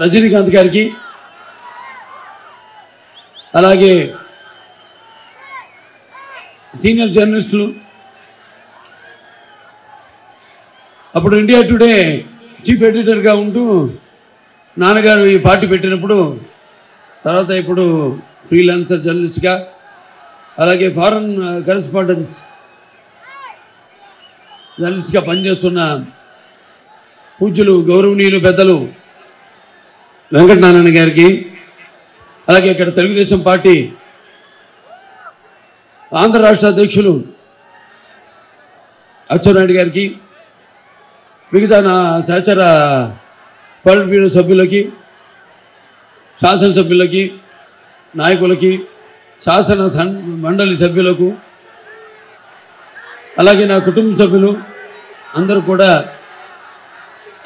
రజనీకాంత్ గారికి, అలాగే సీనియర్ జర్నలిస్టులు, అప్పుడు ఇండియా టుడే చీఫ్ ఎడిటర్గా ఉంటూ నాన్నగారు ఈ పార్టీ పెట్టినప్పుడు, తర్వాత ఇప్పుడు ఫ్రీలాన్సర్ జర్నలిస్ట్గా, అలాగే ఫారెన్ కరెస్పాండెన్స్ జర్నలిస్ట్గా పనిచేస్తున్న పూజ్యులు గౌరవనీయులు పెద్దలు వెంకటనారాయణ గారికి, అలాగే ఇక్కడ తెలుగుదేశం పార్టీ ఆంధ్ర రాష్ట్ర అధ్యక్షులు అచ్చెన్నాయుడు గారికి, మిగతా నా సహచర పాలిట్ బ్యూరో సభ్యులకి, శాసనసభ్యులకి, నాయకులకి, శాసన మండలి సభ్యులకు, అలాగే నా కుటుంబ సభ్యులు అందరూ కూడా,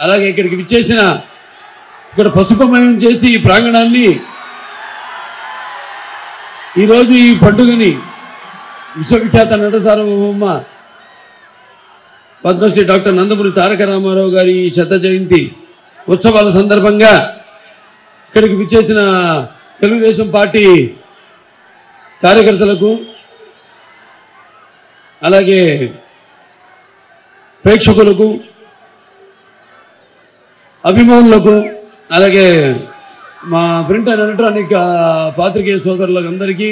అలాగే ఇక్కడికి విచ్చేసిన, ఇక్కడ పసుపుమయం చేసి ఈ ప్రాంగణాన్ని, ఈరోజు ఈ పండుగని విశ్వవిఖ్యాత నట సార్వభౌమ పద్మశ్రీ డాక్టర్ నందమూరి తారక రామారావు గారి శత జయంతి ఉత్సవాల సందర్భంగా ఇక్కడికి విచ్చేసిన తెలుగుదేశం పార్టీ కార్యకర్తలకు, అలాగే ప్రేక్షకులకు, అభిమానులకు, అలాగే మా ప్రింట్ అండ్ ఎలక్ట్రానిక్ పాత్రికేయ సోదరులకు అందరికీ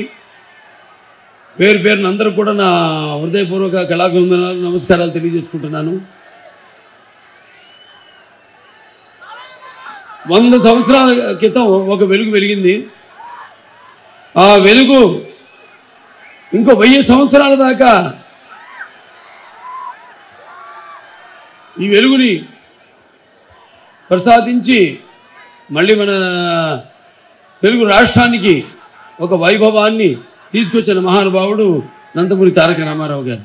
పేరు పేరున అందరూ కూడా నా హృదయపూర్వక కళాభివందనాలు, నమస్కారాలు తెలియజేసుకుంటున్నాను. 100 సంవత్సరాల క్రితం ఒక వెలుగు వెలిగింది. ఆ వెలుగు ఇంకో 1000 సంవత్సరాల దాకా ఈ వెలుగుని ప్రసాదించి మళ్ళీ మన తెలుగు రాష్ట్రానికి ఒక వైభవాన్ని తీసుకొచ్చిన మహానుభావుడు నందమూరి తారక రామారావు గారు.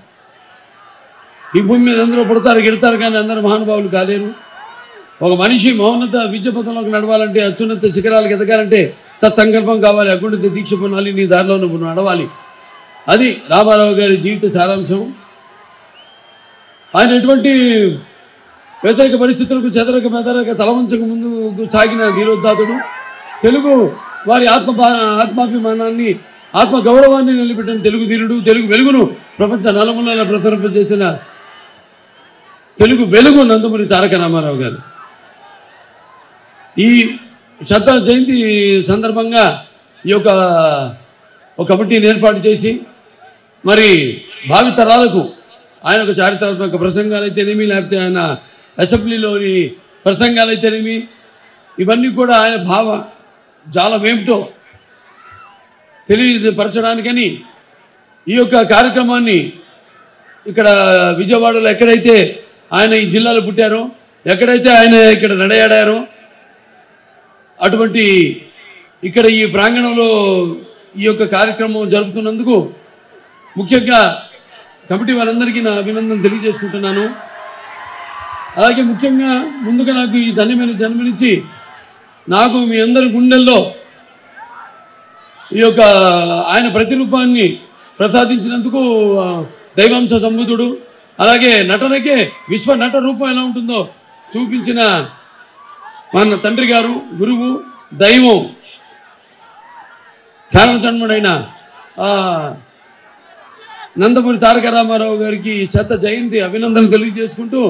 ఈ భూమి మీద అందరూ పుడతారు, గిడతారు, కానీ అందరూ మహానుభావులు కాలేరు. ఒక మనిషి మౌనత విద్య పథంలోకి నడవాలంటే, అత్యున్నత శిఖరాలకు ఎదగాలంటే సత్సంకల్పం కావాలి, అకుంఠిత దీక్ష పొందాలి, నీ దారిలో నువ్వు నడవాలి. అది రామారావు గారి జీవిత సారాంశం. ఆయన ఎటువంటి వ్యతిరేక పరిస్థితులకు చెదరక మెదరక తలవంచక ముందుకు సాగిన ధీరోద్ధాతుడు. తెలుగు వారి ఆత్మాభిమానాన్ని, ఆత్మ గౌరవాన్ని నిలబెట్టిన తెలుగు ధీరుడు. తెలుగు వెలుగును ప్రపంచ నలుమూలలా ప్రసరింపజేసిన తెలుగు వెలుగు నందమూరి తారక రామారావు గారు. ఈ శత జయంతి సందర్భంగా ఈ యొక్క ఒక కమిటీని ఏర్పాటు చేసి, మరి భావితరాలకు ఆయన ఒక చారిత్రాత్మక ప్రసంగాలు అయితేనేమి, లేకపోతే ఆయన అసెంబ్లీలోని ప్రసంగాలు అయితేనేమి, ఇవన్నీ కూడా ఆయన భావ జాలం ఏమిటో తెలియపరచడానికని ఈ యొక్క కార్యక్రమాన్ని ఇక్కడ విజయవాడలో ఎక్కడైతే ఆయన ఈ జిల్లాలో పుట్టారో, ఎక్కడైతే ఆయన ఇక్కడ నడయాడారో, అటువంటి ఇక్కడ ఈ ప్రాంగణంలో ఈ యొక్క కార్యక్రమం జరుపుతున్నందుకు ముఖ్యంగా కమిటీ వారందరికీ నా అభినందన తెలియజేసుకుంటున్నాను. అలాగే ముఖ్యంగా ముందుగా నాకు ఈ ధన్యమైన జన్మనిచ్చి నాకు మీ అందరి గుండెల్లో ఈ యొక్క ఆయన ప్రతిరూపాన్ని ప్రసాదించినందుకు దైవాంశ సంబుధుడు, అలాగే నటనకే విశ్వ నట రూపం ఎలా ఉంటుందో చూపించిన మన తండ్రి గారు, గురువు, దైవం, కారణజన్ముడైన నందమూరి తారక రామారావు గారికి శత జయంతి అభినందనలు తెలియజేసుకుంటూ,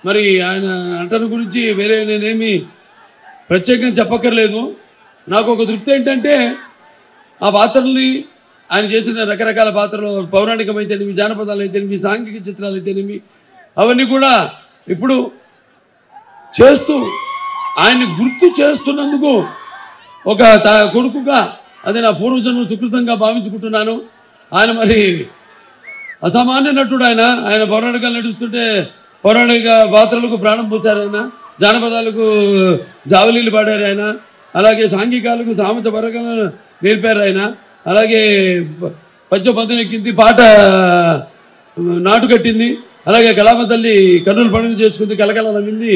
మరి ఆయన నటన గురించి వేరే నేనేమి ప్రత్యేకంగా చెప్పక్కర్లేదు. నాకు ఒక తృప్తి ఏంటంటే, ఆ పాత్రల్ని ఆయన చేసిన రకరకాల పాత్రలు, పౌరాణికమైతేనేమి, జానపదాలు అయితేనేమి, సాంఘిక చిత్రాలు అయితేనేమి, అవన్నీ కూడా ఇప్పుడు చేస్తూ ఆయన్ని గుర్తు చేస్తున్నందుకు ఒక కొడుకుగా అది నా పూర్వజన్మ సుకృతంగా భావించుకుంటున్నాను. ఆయన మరి అసామాన్య నటుడు. ఆయన పౌరాణికాలు నడుస్తుంటే పౌరాణిక పాత్రలకు ప్రాణం పోశారు ఆయన, జానపదాలకు జావలీలు పాడారు ఆయన, అలాగే సాంఘికాలకు సామెత పరకాలను నేర్పారు ఆయన, అలాగే పద్య పదునెక్కింది, పాట నాటు కట్టింది, అలాగే కళామ తల్లి కన్నులు పండుగ చేసుకుంది, కలకల నవ్వింది,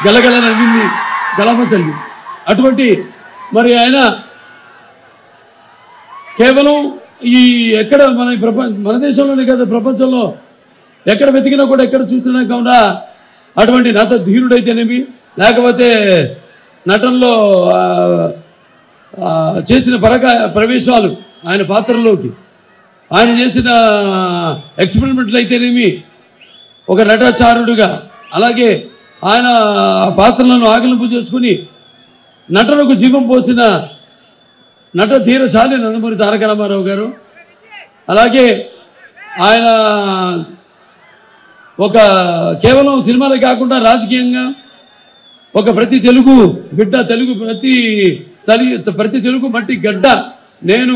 గలగల నవ్వింది కళామ తల్లి. అటువంటి మరి ఆయన కేవలం ఈ ఎక్కడ మన దేశంలోనే కాదు, ప్రపంచంలో ఎక్కడ వెతికినా కూడా, ఎక్కడ చూసినా కావునా అటువంటి నట ధీరుడైతేనేమి, లేకపోతే నటనలో చేసిన ప్రవేశాలు ఆయన పాత్రలోకి, ఆయన చేసిన ఎక్స్పెరిమెంట్లు అయితేనేమి, ఒక నటాచారుడుగా, అలాగే ఆయన పాత్రలను ఆకలింపు చేసుకుని నటనకు జీవం పోసిన నట ధీరశాలి నందమూరి తారక రామారావు గారు. అలాగే ఆయన ఒక కేవలం సినిమాలే కాకుండా రాజకీయంగా ఒక ప్రతి తెలుగు బిడ్డ, ప్రతి తెలుగు మట్టి గడ్డ, నేను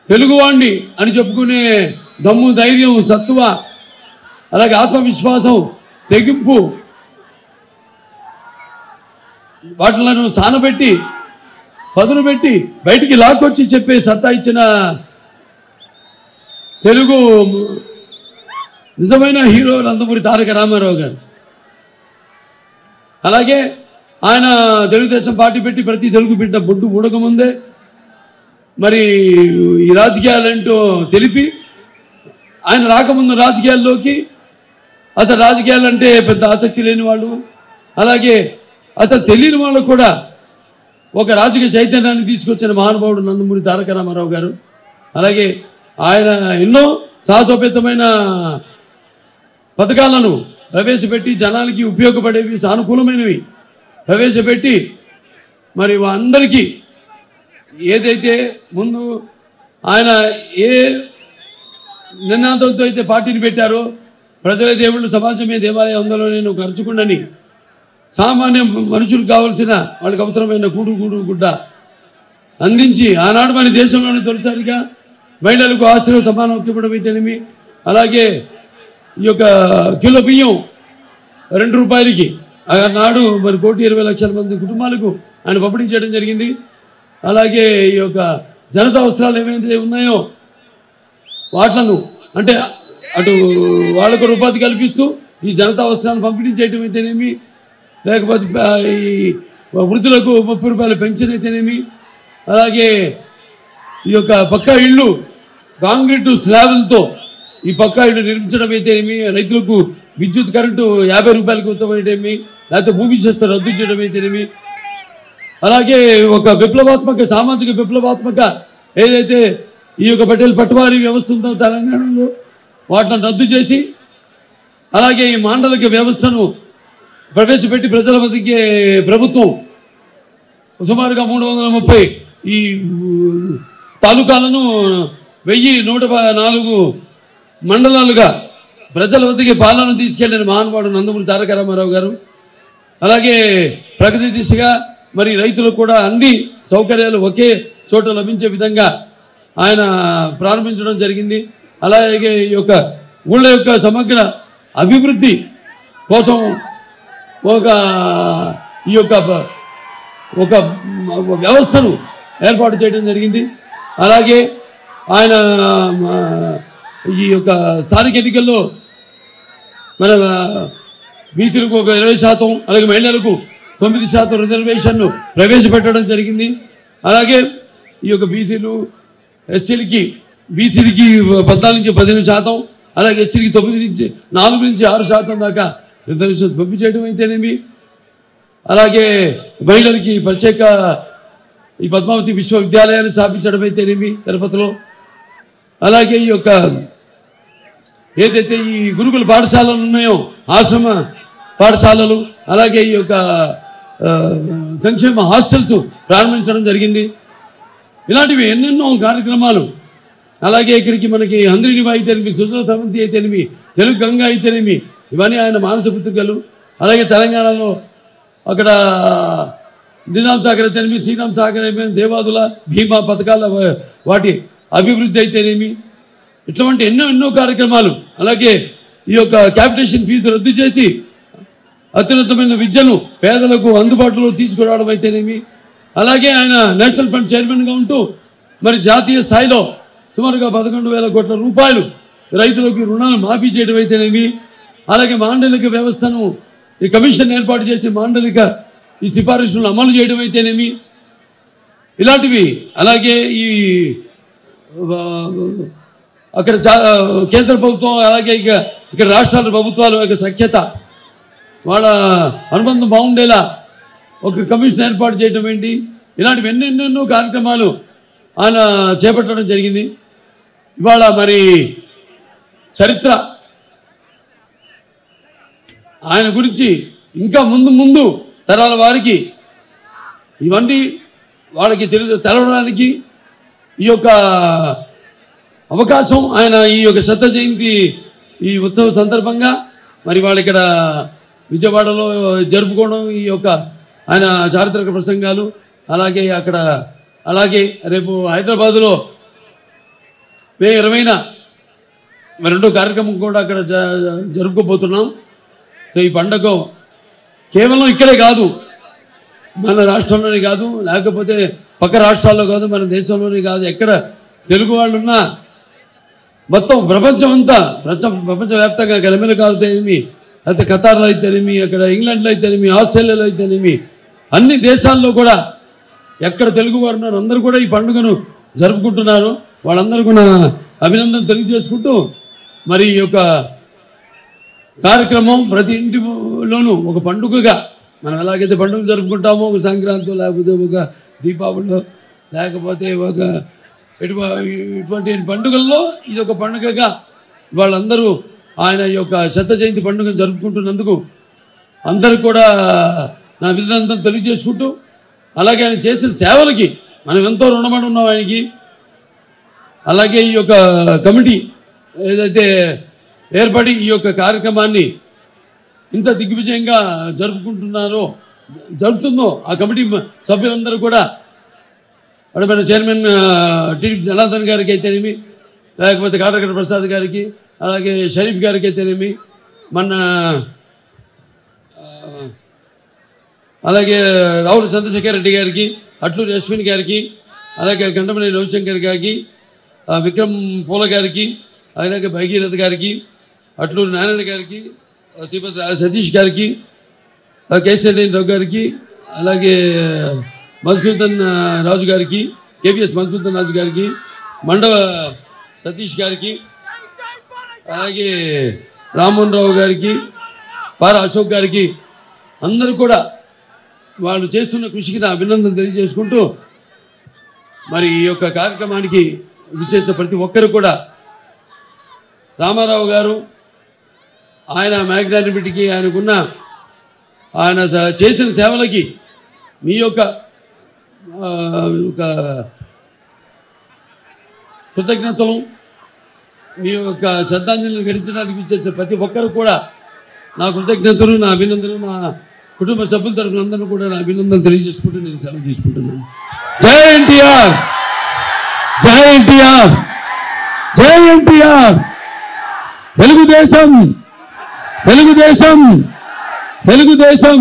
తెలుగువాణ్ణి అని చెప్పుకునే దమ్ము, ధైర్యం, సత్తువ, అలాగే ఆత్మవిశ్వాసం, తెగింపు, వాటిలను స్థానపెట్టి పదును పెట్టి బయటికి లాక్కొచ్చి చెప్పే సత్తా ఇచ్చిన తెలుగు నిజమైన హీరో నందమూరి తారక రామారావు గారు. అలాగే ఆయన తెలుగుదేశం పార్టీ పెట్టి ప్రతి తెలుగు బిడ్డ బొడ్డు ఊడకముందే మరి ఈ రాజకీయాలేంటో తెలిపి, ఆయన రాకముందు రాజకీయాల్లోకి అసలు రాజకీయాలంటే పెద్ద ఆసక్తి లేని వాళ్ళు, అలాగే అసలు తెలియని వాళ్ళకు కూడా ఒక రాజకీయ చైతన్యాన్ని తీసుకొచ్చిన మహానుభావుడు నందమూరి తారక రామారావు గారు. అలాగే ఆయన ఎన్నో సాహసోపేతమైన పథకాలను ప్రవేశపెట్టి జనాలకి ఉపయోగపడేవి, సానుకూలమైనవి ప్రవేశపెట్టి మరి అందరికీ ఏదైతే ముందు ఆయన ఏ నినాదంతో అయితే పార్టీని పెట్టారో, ప్రజలే దేవుళ్ళు, సమాజమే దేవాలయం, అందులో నేను ఒక అర్చకుండని, సామాన్య మనుషులకు కావలసిన వాళ్ళకి అవసరమైన గుడ్డ అందించి ఆనాడు మన దేశంలోని తొలిసారిగా మహిళలకు ఆస్తులు సమానం ఇవ్వడం అయితేనేమి, అలాగే ఈ యొక్క కిలో బియ్యం 2 రూపాయలకి ఆనాడు మరి 1,20,00,000 మంది కుటుంబాలకు ఆయన పంపిణీ చేయడం జరిగింది. అలాగే ఈ యొక్క జనతా అవసరాలు ఏమైతే ఉన్నాయో వాట్లను అంటే అటు వాళ్ళకు ఉపాధి కల్పిస్తూ ఈ జనతా అవసరాలను పంపిణీ చేయడం అయితేనేమి, లేకపోతే ఈ వృద్ధులకు 30 రూపాయలు పెన్షన్ అయితేనేమి, అలాగే ఈ యొక్క పక్కా ఇళ్ళు కాంక్రీటు స్లాబులతో ఈ పక్కా ఇళ్ళు నిర్మించడం అయితేనేమి, రైతులకు విద్యుత్ కరెంటు 50 రూపాయలకు ఉత్తమైతేనేమి, లేకపోతే భూమి శస్త్ర రద్దు చేయడం అయితేనేమి, అలాగే ఒక విప్లవాత్మక సామాజిక విప్లవాత్మక ఏదైతే ఈ యొక్క పట్టువారీ వ్యవస్థ ఉందో తెలంగాణలో వాటిని రద్దు చేసి, అలాగే ఈ మాండలిక వ్యవస్థను ప్రవేశపెట్టి ప్రజల మధ్యకి ప్రభుత్వం సుమారుగా 330 ఈ తాలూకాలను 1104 మండలాలుగా ప్రజల వద్దకి పాలన తీసుకెళ్లిన మహానుభావుడు నందమూరి తారక రామారావు గారు. అలాగే ప్రగతి దిశగా మరి రైతులకు కూడా అన్ని సౌకర్యాలు ఒకే చోట లభించే విధంగా ఆయన ప్రారంభించడం జరిగింది. అలాగే ఈ యొక్క ఊళ్ళ యొక్క సమగ్ర అభివృద్ధి కోసం ఈ యొక్క వ్యవస్థను ఏర్పాటు చేయడం జరిగింది. అలాగే ఆయన ఈ యొక్క స్థానిక ఎన్నికల్లో మన బీసీలకు ఒక 20%, అలాగే మహిళలకు 9% రిజర్వేషన్ను ప్రవేశపెట్టడం జరిగింది. అలాగే ఈ యొక్క బీసీలు ఎస్టీలకి 14 నుంచి 15%, అలాగే ఎస్టీలకి 4 నుంచి 6% దాకా రిజర్వేషన్ పంపించేయడం అయితేనేమి, అలాగే మహిళలకి ప్రత్యేక ఈ పద్మావతి విశ్వవిద్యాలయాన్ని స్థాపించడం అయితేనేమి తిరుపతిలో, అలాగే ఈ యొక్క ఏదైతే ఈ గురుకుల పాఠశాలలు ఉన్నాయో ఆశ్రమ పాఠశాలలు, అలాగే ఈ యొక్క సంక్షేమ హాస్టల్స్ ప్రారంభించడం జరిగింది. ఇలాంటివి ఎన్నెన్నో కార్యక్రమాలు. అలాగే ఇక్కడికి మనకి హంద్రీనివా అయితేనేమి, సుజల సవంతి అయితేనేమి, తెలుగు గంగ అయితేనేమి, ఇవన్నీ ఆయన మానస పుత్రికలు. అలాగే తెలంగాణలో అక్కడ నిజాం సాగర్ అయితేనేమి, శ్రీరామ్ సాగర్ అయితేనేమి, దేవాదుల భీమా పథకాల వాటి అభివృద్ధి అయితేనేమి, ఇటువంటి ఎన్నో కార్యక్రమాలు. అలాగే ఈ యొక్క క్యాపిటేషన్ ఫీజు రద్దు చేసి అత్యున్నతమైన విద్యను పేదలకు అందుబాటులో తీసుకురావడం అయితేనేమి, అలాగే ఆయన నేషనల్ ఫండ్ చైర్మన్గా ఉంటూ మరి జాతీయ స్థాయిలో సుమారుగా 11,000 కోట్ల రూపాయలు రైతులకు రుణాలు మాఫీ చేయడం అయితేనేమి, అలాగే మాండలిక వ్యవస్థను ఈ కమిషన్ ఏర్పాటు చేసి మాండలిక ఈ సిఫారసులను అమలు చేయడం అయితేనేమి, ఇలాంటివి. అలాగే ఈ అక్కడ కేంద్ర ప్రభుత్వం, అలాగే ఇక్కడ రాష్ట్రాల ప్రభుత్వాల యొక్క సఖ్యత, వాళ్ళ అనుబంధం బాగుండేలా ఒక కమిషన్ ఏర్పాటు చేయడం ఏంటి, ఇలాంటివి ఎన్నెన్నెన్నో కార్యక్రమాలు ఆయన చేపట్టడం జరిగింది. ఇవాళ మరి చరిత్ర ఆయన గురించి ఇంకా ముందు తరాల వారికి ఇవన్నీ వాళ్ళకి తెలవడానికి ఈ యొక్క అవకాశం ఆయన ఈ యొక్క శత జయంతి ఈ ఉత్సవ సందర్భంగా మరి వాళ్ళు ఇక్కడ విజయవాడలో జరుపుకోవడం, ఈ యొక్క ఆయన చారిత్రక ప్రసంగాలు, అలాగే రేపు హైదరాబాదులో మే 20న మరి 2వ కార్యక్రమం కూడా అక్కడ జరుపుకోబోతున్నాం. సో ఈ పండుగ కేవలం ఇక్కడే కాదు, మన రాష్ట్రంలోనే కాదు, లేకపోతే పక్క రాష్ట్రాల్లో కాదు, మన దేశంలోనే కాదు, ఎక్కడ తెలుగు వాళ్ళు ఉన్నా మొత్తం ప్రపంచవ్యాప్తంగా అమెరికా అయితేనేమి, లేకపోతే ఖతార్లో అయితేనేమి, అక్కడ ఇంగ్లాండ్లో అయితేనేమి, ఆస్ట్రేలియాలో అయితేనేమి, అన్ని దేశాల్లో కూడా ఎక్కడ తెలుగు వారు ఉన్నారు అందరూ కూడా ఈ పండుగను జరుపుకుంటున్నారు. వాళ్ళందరూ కూడా అభినందన తెలియజేసుకుంటూ మరి ఈ యొక్క కార్యక్రమం ప్రతి ఇంటిలోనూ ఒక పండుగగా మనం ఎలాగైతే పండుగ జరుపుకుంటామో, ఒక సంక్రాంతి లేకపోతే ఒక దీపావళి లేకపోతే ఒక ఇటువంటి పండుగల్లో ఇది ఒక పండుగగా వాళ్ళందరూ ఆయన ఈ యొక్క శత జయంతి పండుగను జరుపుకుంటున్నందుకు అందరూ కూడా నా అభినందన తెలియజేసుకుంటూ, అలాగే ఆయన చేసిన సేవలకి మనం ఎంతో రుణపడి ఉన్నాం ఆయనకి. అలాగే ఈ యొక్క కమిటీ ఏదైతే ఏర్పడి ఈ యొక్క కార్యక్రమాన్ని ఇంత దిగ్విజయంగా జరుపుతుందో ఆ కమిటీ సభ్యులందరూ కూడా మన చైర్మన్ టీడీ జనార్దన్ గారికి అయితేనేమి, లేకపోతే కాటగడ్డ ప్రసాద్ గారికి, అలాగే షరీఫ్ గారికి అయితేనేమి, అలాగే రావుల చంద్రశేఖర్ రెడ్డి గారికి, అట్లూరి అశ్విన్ గారికి, అలాగే గంటమనేని రవిశంకర్ గారికి, విక్రమ్ పూల గారికి, అలాగే భగీరథ గారికి, అట్లూరి నారాయణ గారికి, శ్రీపతి సతీష్ గారికి, కేసీఆర్ రావు గారికి, అలాగే మధుసూదన్ రాజు గారికి, కేపీఎస్ మధుసూదన్ రాజు గారికి, మండవ సతీష్ గారికి, అలాగే రామ్మోహన్ రావు గారికి, పార అశోక్ గారికి, అందరూ కూడా వాళ్ళు చేస్తున్న కృషికి నా అభినందనలు తెలియజేసుకుంటూ మరి ఈ యొక్క కార్యక్రమానికి విచ్చేసే ప్రతి ఒక్కరు కూడా రామారావు గారు ఆయన మ్యాగ్నానిమిటీకి ఆయన చేసిన సేవలకి మీ యొక్క కృతజ్ఞతలు, మీ యొక్క శ్రద్ధాంజలిని గడించడానికి విచ్చేసే ప్రతి ఒక్కరు కూడా నా కృతజ్ఞతలు, నా అభినందనలు, నా కుటుంబ సభ్యుల తరఫున అందరూ కూడా నా అభినందనలు తెలియజేసుకుంటూ నేను సెలవు తీసుకుంటున్నాను. జై ఎన్టీఆర్, జై ఎన్టీఆర్, జై ఎన్టీఆర్. తెలుగుదేశం, తెలుగుదేశం, తెలుగుదేశం.